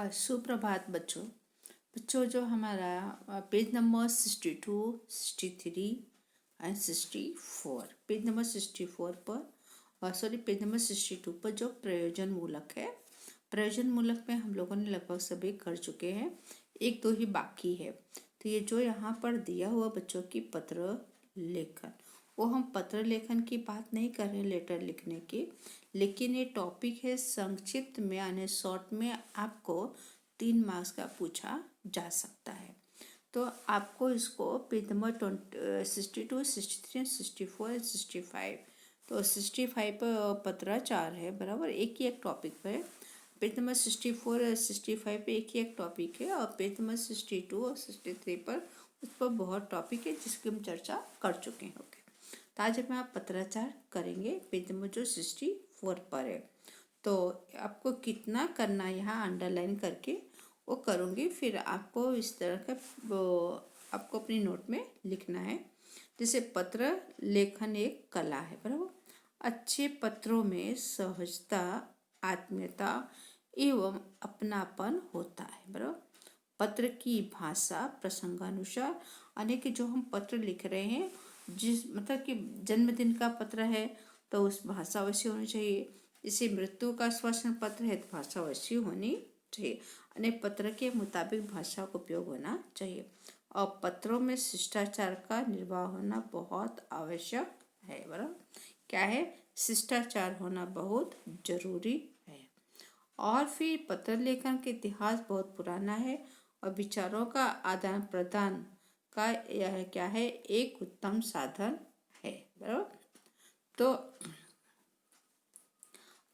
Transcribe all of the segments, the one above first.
सुप्रभात बच्चों। जो हमारा page number 62, 63 and 64, page number 64 पर पेज नंबर 62 पर जो प्रयोजन मूलक है, प्रयोजन मूलक में हम लोगों ने लगभग सभी कर चुके हैं, एक दो ही बाकी है। तो ये जो यहाँ पर दिया हुआ बच्चों की पत्र लेखन, वो हम पत्र लेखन की बात नहीं कर रहे लेटर लिखने की, लेकिन ये टॉपिक है संक्षिप्त में यानी शॉर्ट में आपको 3 मार्क्स का पूछा जा सकता है। तो आपको इसको पेज नंबर 62, 63, 64, 65, तो 65 पर पत्राचार है बराबर, एक ही एक टॉपिक पर है। पेज नंबर 64 65 पे एक ही एक टॉपिक है, और पेज नंबर 62 और 63 पर उस पर बहुत टॉपिक है जिसकी हम चर्चा कर चुके हैं। ओके, तो आज हम आप पत्राचार करेंगे पेज नंबर जो 64 पर है। तो आपको कितना करना है यहाँ अंडरलाइन करके वो करूँगी, फिर आपको इस तरह का आपको अपनी नोट में लिखना है। जैसे पत्र लेखन एक कला है बराबर, अच्छे पत्रों में सहजता, आत्मीयता एवं अपनापन होता है बराबर। पत्र की भाषा प्रसंगानुसार, अनेक जो हम पत्र लिख रहे हैं, जिस मतलब कि जन्मदिन का पत्र है तो उस भाषा वैसी होनी चाहिए। जैसे मृत्यु का आश्वासन पत्र है तो भाषा वैसी होनी चाहिए, अनेक पत्र के मुताबिक भाषा का उपयोग होना चाहिए। और पत्रों में शिष्टाचार का निर्वाह होना बहुत आवश्यक है बराबर। क्या है? शिष्टाचार होना बहुत जरूरी है। और फिर पत्र लेखन के इतिहास बहुत पुराना है और विचारों का आदान प्रदान का यह क्या है, एक उत्तम साधन है बराबर। तो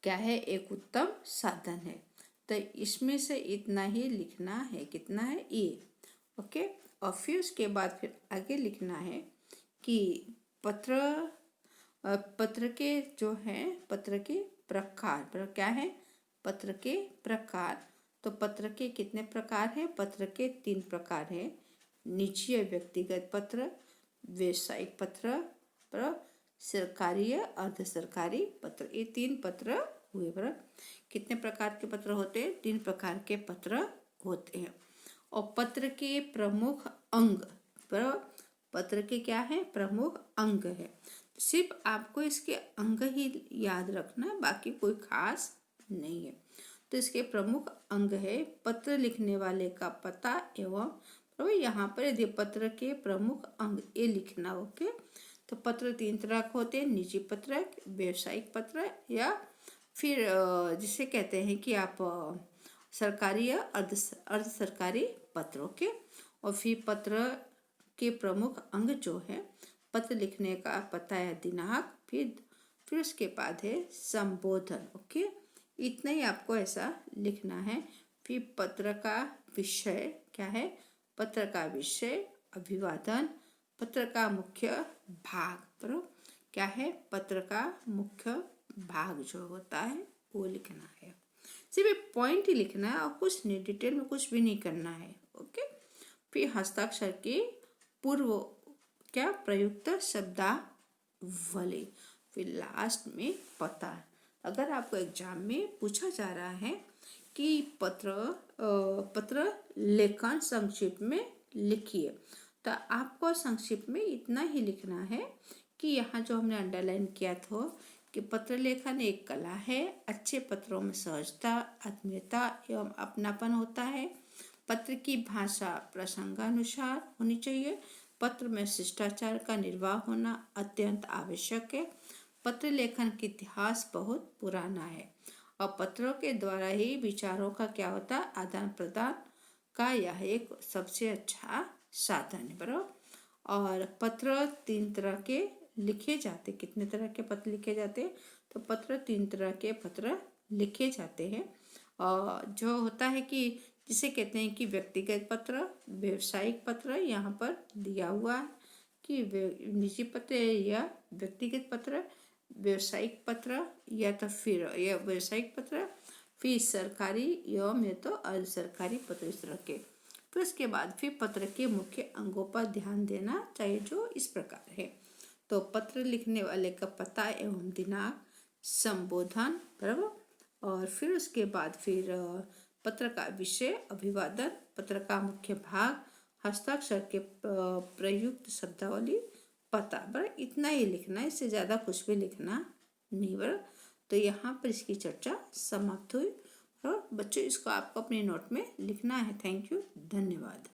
क्या है? एक उत्तम साधन है। तो इसमें से इतना ही लिखना है, कितना है? ये ओके। और फिर उसके बाद फिर आगे लिखना है कि पत्र के जो है, पत्र के प्रकार, क्या है? पत्र के प्रकार। तो पत्र के कितने प्रकार हैं? पत्र के 3 प्रकार हैं, निजी या व्यक्तिगत पत्र, व्यावसायिक पत्र, सरकारी या अर्ध सरकारी पत्र। ये 3 पत्र हुए बराबर। कितने प्रकार के पत्र होते हैं? 3 प्रकार के पत्र होते हैं। और पत्र के प्रमुख अंग बराबर, पत्र के क्या है? प्रमुख अंग है। सिर्फ आपको इसके अंग ही याद रखना, बाकी कोई खास नहीं है। तो इसके प्रमुख अंग है पत्र लिखने वाले का पता एवं, तो यहाँ पर यदि पत्र के प्रमुख अंग ये लिखना। ओके, तो पत्र 3 तरह के होते हैं, निजी पत्र, व्यावसायिक पत्र, या फिर जिसे कहते हैं कि आप सरकारी या अर्ध सरकारी पत्रों के। और फिर पत्र के प्रमुख अंग जो है, पत्र लिखने का पता या दिनांक, फिर उसके बाद है संबोधन। ओके, इतना ही आपको ऐसा लिखना है। फिर पत्र का विषय क्या है? पत्र का विषय, अभिवादन, पत्र का मुख्य भाग, बराबर। क्या है? पत्र का मुख्य भाग जो होता है वो लिखना है। सिर्फ पॉइंट ही लिखना है और कुछ नहीं, डिटेल में कुछ भी नहीं करना है। ओके, फिर हस्ताक्षर के पूर्व क्या प्रयुक्त शब्दावली, फिर लास्ट में पता। अगर आपको एग्जाम में पूछा जा रहा है कि पत्र लेखन संक्षिप्त में लिखिए, तो आपको संक्षिप्त में इतना ही लिखना है कि यहाँ जो हमने अंडरलाइन किया था कि पत्र लेखन एक कला है, अच्छे पत्रों में सहजता, आत्मीयता एवं अपनापन होता है। पत्र की भाषा प्रसंगानुसार होनी चाहिए। पत्र में शिष्टाचार का निर्वाह होना अत्यंत आवश्यक है। पत्र लेखन का इतिहास बहुत पुराना है और पत्रों के द्वारा ही विचारों का क्या होता है, आदान प्रदान का यह एक सबसे अच्छा साधन है बराबर। और पत्र 3 तरह के लिखे जाते। कितने तरह के पत्र लिखे जाते हैं? तो पत्र 3 तरह के पत्र लिखे जाते हैं। और जो होता है कि जिसे कहते हैं कि व्यक्तिगत पत्र, व्यावसायिक पत्र, यहाँ पर दिया हुआ है कि निजी पत्र या व्यक्तिगत पत्र, व्यावसायिक पत्र या तो फिर या व्यावसायिक पत्र, फिर सरकारी एवं या तो अर्ध सरकारी पत्र, इस तरह के। फिर उसके बाद फिर पत्र के मुख्य अंगों पर ध्यान देना चाहिए जो इस प्रकार है। तो पत्र लिखने वाले का पता एवं दिनांक, संबोधन बराबर। और फिर उसके बाद फिर पत्र का विषय, अभिवादन, पत्र का मुख्य भाग, हस्ताक्षर के प्रयुक्त शब्दावली, पता। बराबर इतना ही लिखना है, इससे ज़्यादा कुछ भी लिखना नहीं। बराबर तो यहाँ पर इसकी चर्चा समाप्त हुई। और बच्चों इसको आपको अपने नोट में लिखना है। थैंक यू, धन्यवाद।